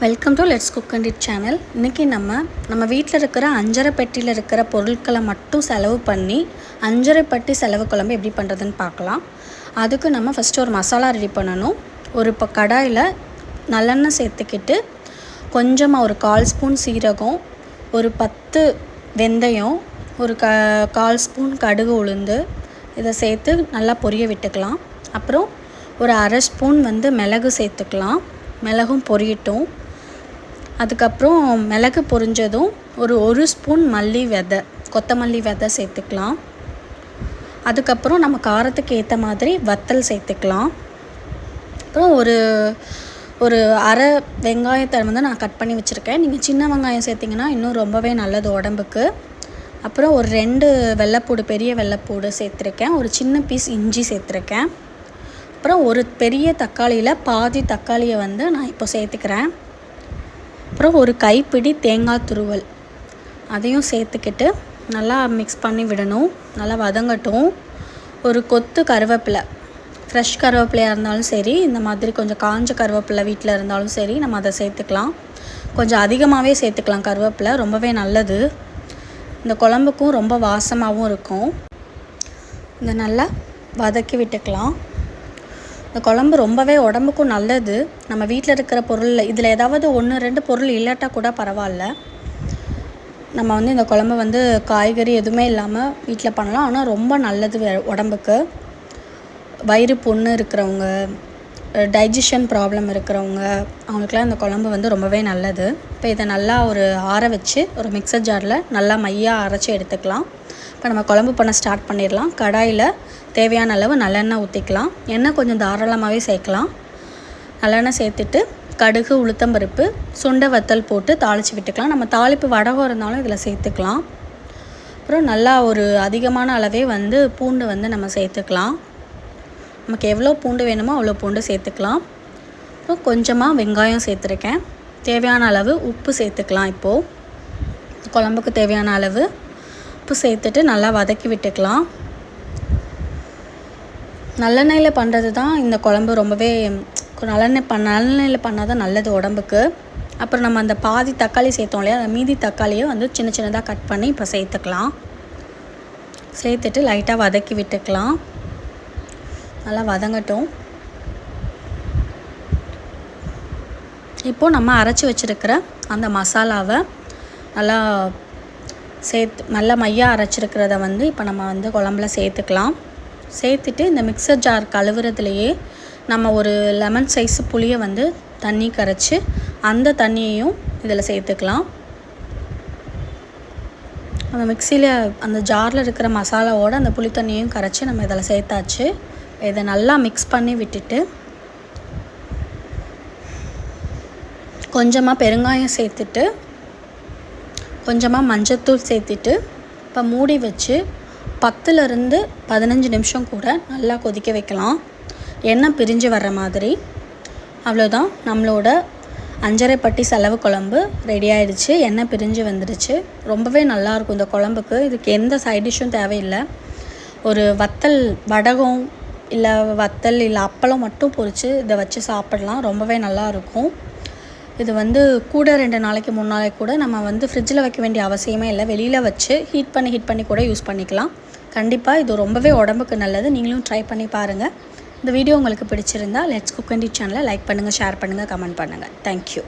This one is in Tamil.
Welcome to let's cook and it channel. இன்றைக்கி நம்ம வீட்டில் இருக்கிற அஞ்சரை பெட்டியில் இருக்கிற பொருட்களை மட்டும் செலவு பண்ணி அஞ்சரை பெட்டி செலவு குழம்பு எப்படி பண்ணுறதுன்னு பார்க்கலாம். அதுக்கு நம்ம ஃபஸ்ட்டு ஒரு மசாலா ரெடி பண்ணணும். ஒரு கடாயில் நல்லெண்ணெய் சேர்த்துக்கிட்டு கொஞ்சமாக ஒரு 1/4 ஸ்பூன் சீரகம், ஒரு 10 வெந்தயம், ஒரு 1/4 ஸ்பூன் கடுகு உளுந்து இதை சேர்த்து நல்லா பொரிய விட்டுக்கலாம். அப்புறம் ஒரு 1/2 ஸ்பூன் மிளகு சேர்த்துக்கலாம். மிளகும் பொரியட்டும். அதுக்கப்புறம் மிளகு பொரிஞ்சதும் ஒரு ஸ்பூன் கொத்தமல்லி விதை சேர்த்துக்கலாம். அதுக்கப்புறம் நம்ம காரத்துக்கு ஏற்ற மாதிரி வத்தல் சேர்த்துக்கலாம். அப்புறம் ஒரு அரை வெங்காயத்தை நான் கட் பண்ணி வச்சுருக்கேன். நீங்கள் சின்ன வெங்காயம் சேர்த்திங்கன்னா இன்னும் ரொம்பவே நல்லது உடம்புக்கு. அப்புறம் ஒரு 2 வெள்ளைப்பூடு, பெரிய வெள்ளைப்பூடு சேர்த்துருக்கேன். ஒரு சின்ன பீஸ் இஞ்சி சேர்த்துருக்கேன். அப்புறம் ஒரு பெரிய தக்காளியில் பாதி தக்காளியை நான் இப்போ சேர்த்துக்கிறேன். அப்புறம் ஒரு கைப்பிடி தேங்காய் துருவல் அதையும் சேர்த்துக்கிட்டு நல்லா மிக்ஸ் பண்ணி விடணும். நல்லா வதங்கட்டும். ஒரு கொத்து கருவேப்பிலை, ஃப்ரெஷ் கருவேப்பிலையாக இருந்தாலும் சரி, இந்த மாதிரி கொஞ்சம் காஞ்ச கருவேப்பிலை வீட்டில் இருந்தாலும் சரி, நம்ம அதை சேர்த்துக்கலாம். கொஞ்சம் அதிகமாகவே சேர்த்துக்கலாம். கருவேப்பிலை ரொம்பவே நல்லது. இந்த குழம்புக்கும் ரொம்ப வாசமாகவும் இருக்கும். இதை நல்லா வதக்கி விட்டுக்கலாம். இந்த குழம்பு ரொம்பவே உடம்புக்கும் நல்லது. நம்ம வீட்டில் இருக்கிற பொருள் இதில் ஏதாவது 1-2 பொருள் இல்லாட்டா கூட பரவாயில்ல. நம்ம இந்த குழம்பு காய்கறி எதுவுமே இல்லாமல் வீட்டில் பண்ணலாம். ஆனால் ரொம்ப நல்லது உடம்புக்கு. வயிறு புண்ணு இருக்கிறவங்க, டைஜஷன் ப்ராப்ளம் இருக்கிறவங்க, அவங்களுக்குலாம் இந்த குழம்பு ரொம்பவே நல்லது. இப்போ இதை நல்லா ஆற வச்சு ஒரு மிக்சர் ஜாரில் நல்லா மையாக அரைச்சி எடுத்துக்கலாம். இப்போ நம்ம குழம்பு பண்ண ஸ்டார்ட் பண்ணிடலாம். கடாயில் தேவையான அளவு நல்லெண்ணெய் ஊற்றிக்கலாம். எண்ணெய் கொஞ்சம் தாராளமாகவே சேர்க்கலாம். நல்லெண்ணெய் சேர்த்துட்டு கடுகு, உளுத்தம்பருப்பு, சுண்டை வத்தல் போட்டு தாளித்து விட்டுக்கலாம். நம்ம தாளிப்பு வடகம் இருந்தாலும் இதில் சேர்த்துக்கலாம். அப்புறம் நல்லா அதிகமான அளவே பூண்டு நம்ம சேர்த்துக்கலாம். நமக்கு எவ்வளோ பூண்டு வேணுமோ அவ்வளோ பூண்டு சேர்த்துக்கலாம். அப்புறம் கொஞ்சமாக வெங்காயம் சேர்த்துருக்கேன். தேவையான அளவு உப்பு சேர்த்துக்கலாம். இப்போது குழம்புக்கு தேவையான அளவு உப்பு சேர்த்துட்டு நல்லா வதக்கி விட்டுக்கலாம். நல்லெண்ணெயில் பண்ணுறது தான் இந்த குழம்பு ரொம்பவே நல்லெண்ணெயில் பண்ணால் தான் நல்லது உடம்புக்கு. அப்புறம் நம்ம அந்த பாதி தக்காளி சேர்த்தோம் இல்லையா, அந்த மீதி தக்காளியை சின்ன சின்னதாக கட் பண்ணி இப்போ சேர்த்துக்கலாம். சேர்த்துட்டு லைட்டாக வதக்கி விட்டுக்கலாம். நல்லா வதங்கட்டும். இப்போது நம்ம அரைச்சி வச்சுருக்கிற அந்த மசாலாவை நல்லா நல்லா மையாக அரைச்சிருக்கிறத இப்போ நம்ம குழம்புல சேர்த்துக்கலாம். சேர்த்துட்டு இந்த மிக்சர் ஜார் கழுவுறதுலையே நம்ம ஒரு லெமன் சைஸ் புளியை தண்ணி கரைச்சி அந்த தண்ணியையும் இதில் சேர்த்துக்கலாம். அந்த மிக்சியில் அந்த ஜாரில் இருக்கிற மசாலாவோடு அந்த புளி தண்ணியையும் கரைச்சி நம்ம இதில் சேர்த்தாச்சு. இதை நல்லா மிக்ஸ் பண்ணி விட்டுட்டு கொஞ்சமாக பெருங்காயம் சேர்த்துட்டு கொஞ்சமாக மஞ்சத்தூள் சேர்த்துட்டு இப்போ மூடி வச்சு 10லேருந்து 15 நிமிஷம் கூட நல்லா கொதிக்க வைக்கலாம். எண்ணெய் பிரிஞ்சு வர்ற மாதிரி. அவ்வளோதான், நம்மளோட அஞ்சரை பட்டி செலவு குழம்பு ரெடி ஆகிடுச்சு. எண்ணெய் பிரிஞ்சு வந்துடுச்சு. ரொம்பவே நல்லாயிருக்கும் இந்த குழம்புக்கு. இதுக்கு எந்த சைட் டிஷ்ஷும் தேவையில்லை. ஒரு வத்தல் வடகம் இல்லை வத்தல் இல்லை அப்பளம் மட்டும் பொரித்து இதை வச்சு சாப்பிடலாம். ரொம்பவே நல்லாயிருக்கும். இது கூட 2 நாளைக்கு 3 நாளைக்கு கூட நம்ம ஃப்ரிட்ஜில் வைக்க வேண்டிய அவசியமே இல்லை. வெளியில் வச்சு ஹீட் பண்ணி கூட யூஸ் பண்ணிக்கலாம். கண்டிப்பாக இது ரொம்பவே உடம்புக்கு நல்லது. நீங்களும் ட்ரை பண்ணி பாருங்கள். இந்த வீடியோ உங்களுக்கு பிடிச்சிருந்தா லெட்ஸ் குக் அண்ட் இட் சேனலை லைக் பண்ணுங்கள், ஷேர் பண்ணுங்கள், கமெண்ட் பண்ணுங்கள். தேங்க்யூ.